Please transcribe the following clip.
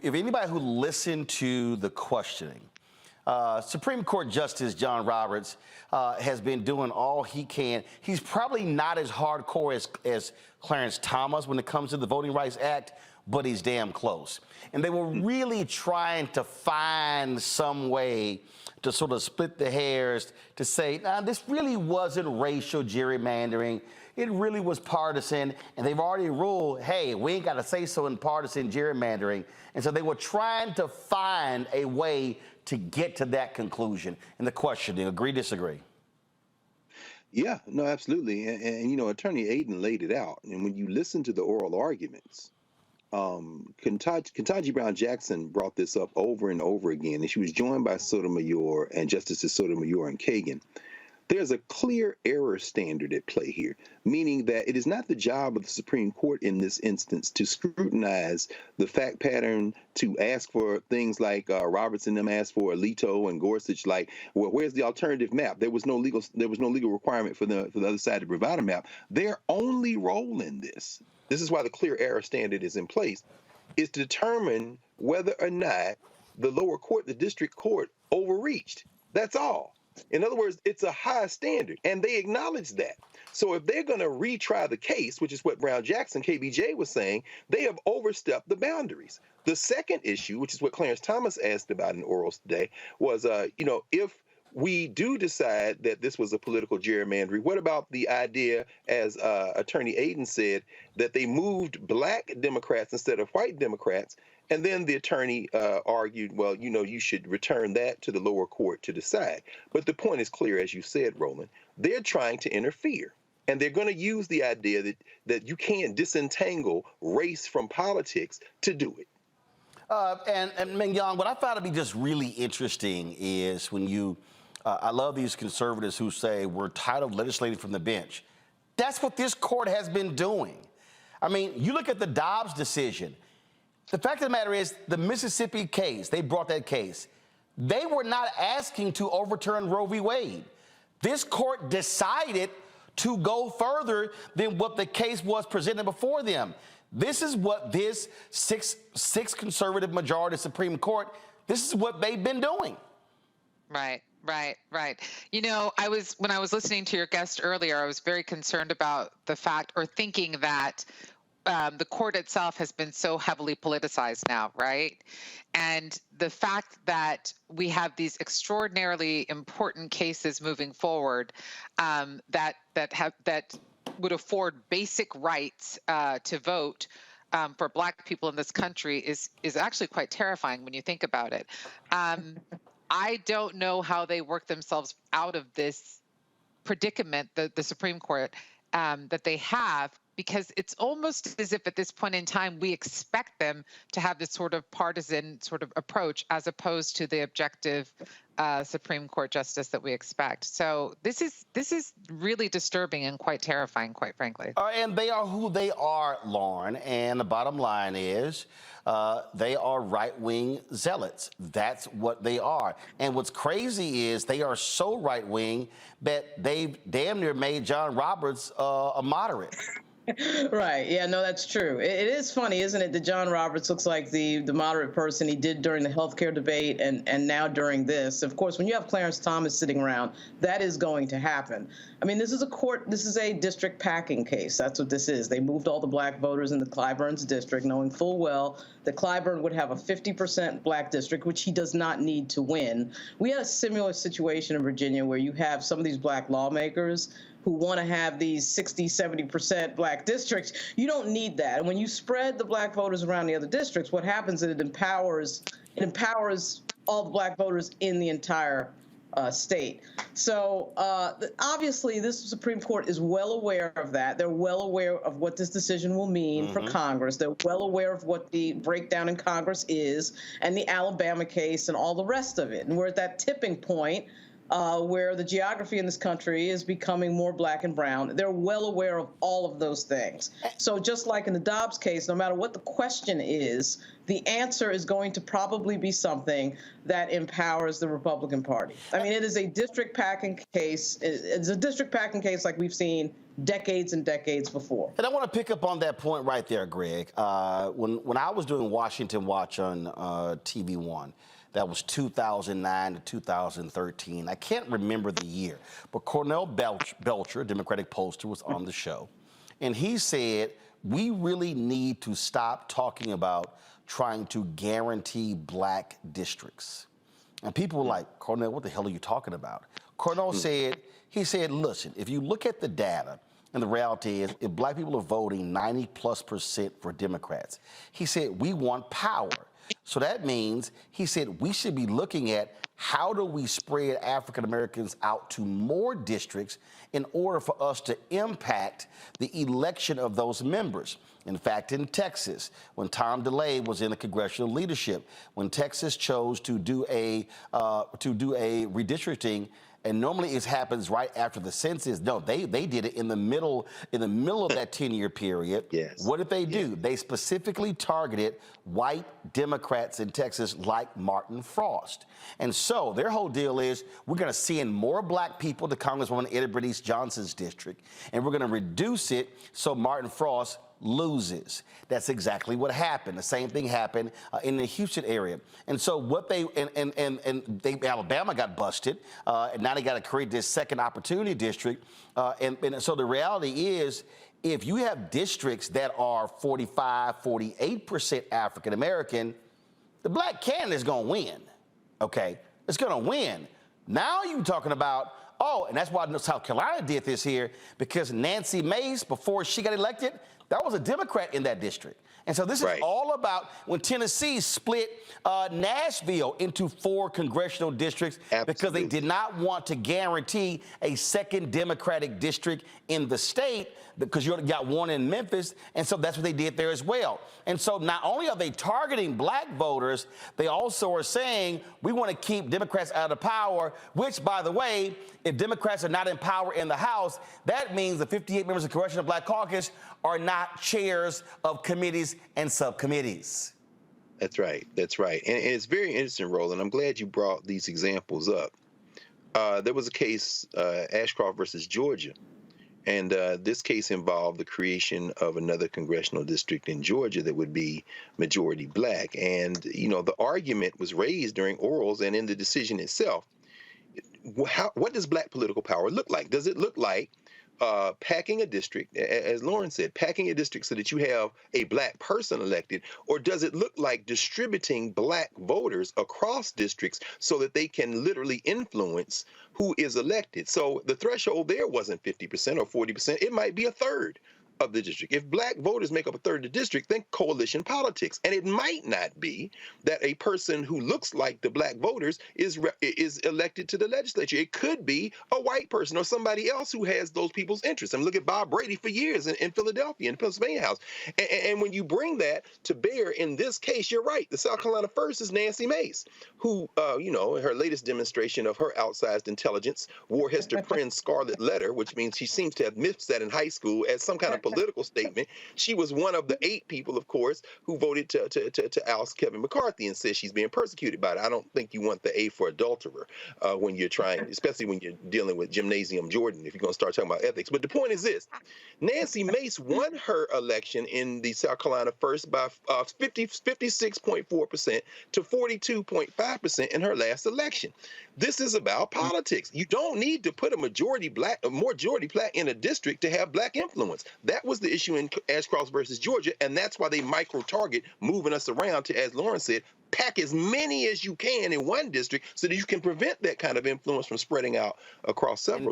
if anybody who listened to the questioning, Supreme Court Justice John Roberts has been doing all he can. He's probably not as hardcore as Clarence Thomas when it comes to the Voting Rights Act, but he's damn close. And they were really trying to find some way to sort of split the hairs to say, nah, this really wasn't racial gerrymandering. It really was partisan, and they've already ruled, hey, we ain't got to say so in partisan gerrymandering. And so they were trying to find a way to get to that conclusion. And the questioning, agree, disagree? Yeah, no, absolutely. And you know, Attorney Aiden laid it out. And when you listen to the oral arguments, Ketanji Brown Jackson brought this up over and over again, and she was joined by Sotomayor and Justices Sotomayor and Kagan. There's a clear error standard at play here, meaning that it is not the job of the Supreme Court in this instance to scrutinize the fact pattern, to ask for things like Roberts and them asked for Alito and Gorsuch, like, well, where's the alternative map? There was no legal requirement for the other side to provide a map. Their only role in this is why the clear error standard is in place, is to determine whether or not the lower court, the district court, overreached. That's all. In other words, it's a high standard, and they acknowledge that. So if they're going to retry the case, which is what Brown Jackson, KBJ, was saying, they have overstepped the boundaries. The second issue, which is what Clarence Thomas asked about in orals today, was, you know, if we do decide that this was a political gerrymandering, what about the idea, as Attorney Aiden said, that they moved black Democrats instead of white Democrats? And then the attorney argued, well, you know, you should return that to the lower court to decide. But the point is clear, as you said, Roland. They're trying to interfere. And they're going to use the idea that you can't disentangle race from politics to do it. And Mignon, what I found to be just really interesting is when you, I love these conservatives who say we're tired of legislating from the bench. That's what this court has been doing. I mean, you look at the Dobbs decision. The fact of the matter is, the Mississippi case, they brought that case. They were not asking to overturn Roe v. Wade. This court decided to go further than what the case was presented before them. This is what this six conservative majority Supreme Court, this is what they've been doing. Right. You know, when I was listening to your guest earlier, I was very concerned about the fact, or thinking that the court itself has been so heavily politicized now, right? And the fact that we have these extraordinarily important cases moving forward that would afford basic rights to vote for Black people in this country is actually quite terrifying when you think about it. I don't know how they work themselves out of this predicament, the Supreme Court, that they have, because it's almost as if at this point in time we expect them to have this sort of partisan sort of approach as opposed to the objective Supreme Court justice that we expect. So this is really disturbing and quite terrifying, quite frankly. And they are who they are, Lauren. And the bottom line is they are right-wing zealots. That's what they are. And what's crazy is they are so right-wing that they've damn near made John Roberts a moderate. Right. Yeah, no, that's true. It is funny, isn't it, that John Roberts looks like the moderate person he did during the healthcare debate and now during this. Of course, when you have Clarence Thomas sitting around, that is going to happen. I mean, this is a district packing case. That's what this is. They moved all the Black voters in the Clyburn's district, knowing full well that Clyburn would have a 50% Black district, which he does not need to win. We had a similar situation in Virginia where you have some of these Black lawmakers who want to have these 60, 70% Black districts. You don't need that. And when you spread the Black voters around the other districts, what happens is it empowers all the Black voters in the entire state. So obviously, this Supreme Court is well aware of that. They're well aware of what this decision will mean for Congress. They're well aware of what the breakdown in Congress is, and the Alabama case and all the rest of it. And we're at that tipping point where the geography in this country is becoming more Black and brown. They're well aware of all of those things. So just like in the Dobbs case, no matter what the question is, the answer is going to probably be something that empowers the Republican Party. I mean, it is a district packing case. It's a district packing case like we've seen decades and decades before. And I want to pick up on that point right there, Greg. When I was doing Washington Watch on TV One, that was 2009 to 2013. I can't remember the year, but Cornell Belcher, a Democratic pollster, was on the show. And he said, we really need to stop talking about trying to guarantee black districts. And people were like, Cornell, what the hell are you talking about? Cornell said, listen, if you look at the data, and the reality is, if black people are voting 90+% for Democrats, he said, we want power. So that means, he said, we should be looking at how do we spread African Americans out to more districts in order for us to impact the election of those members. In fact, in Texas, when Tom DeLay was in the congressional leadership, when Texas chose to do a redistricting, and normally it happens right after the census. No, they did it in the middle of that 10-year period. Yes. What did they do? They specifically targeted white Democrats in Texas like Martin Frost. And so their whole deal is, we're going to send more black people to Congresswoman Etta Bernice Johnson's district, and we're going to reduce it so Martin Frost loses. That's exactly what happened. The same thing happened in the Houston area. And so what Alabama got busted, and now they got to create this second opportunity district. And so the reality is, if you have districts that are 45, 48% African American, the black candidate is going to win. Okay, it's going to win. Now you're talking about, oh, and that's why South Carolina did this here, because Nancy Mace, before she got elected, that was a Democrat in that district. And so this is all about when Tennessee split Nashville into 4 congressional districts. Absolutely. Because they did not want to guarantee a second Democratic district in the state, because you got one in Memphis, and so that's what they did there as well. And so not only are they targeting black voters, they also are saying, we want to keep Democrats out of power, which, by the way, if Democrats are not in power in the House, that means the 58 members of the Congressional Black Caucus are not chairs of committees and subcommittees. That's right. That's right. And it's very interesting, Roland. I'm glad you brought these examples up. There was a case, Ashcroft versus Georgia. And this case involved the creation of another congressional district in Georgia that would be majority black. And, you know, the argument was raised during orals and in the decision itself. What does black political power look like? Does it look like packing a district, as Lauren said, packing a district so that you have a black person elected, or does it look like distributing black voters across districts so that they can literally influence who is elected? So the threshold there wasn't 50% or 40%. It might be a third of the district. If black voters make up a third of the district, then coalition politics. And it might not be that a person who looks like the black voters is elected to the legislature. It could be a white person or somebody else who has those people's interests. I mean, look at Bob Brady for years in Philadelphia, in the Pennsylvania House. And when you bring that to bear in this case, you're right. The South Carolina first is Nancy Mace, who, you know, her latest demonstration of her outsized intelligence wore Hester Prynne's scarlet letter, which means she seems to have missed that in high school as some kind of political statement. She was one of the 8 people, of course, who voted to oust Kevin McCarthy and says she's being persecuted by it. I don't think you want the A for adulterer when you're trying, especially when you're dealing with Gymnasium Jordan, if you're going to start talking about ethics. But the point is this: Nancy Mace won her election in the South Carolina first by 56.4% to 42.5% in her last election. This is about politics. You don't need to put a majority black in a district to have black influence. That was the issue in Ashcroft versus Georgia, and that's why they micro-target moving us around to, as Lauren said, pack as many as you can in one district so that you can prevent that kind of influence from spreading out across several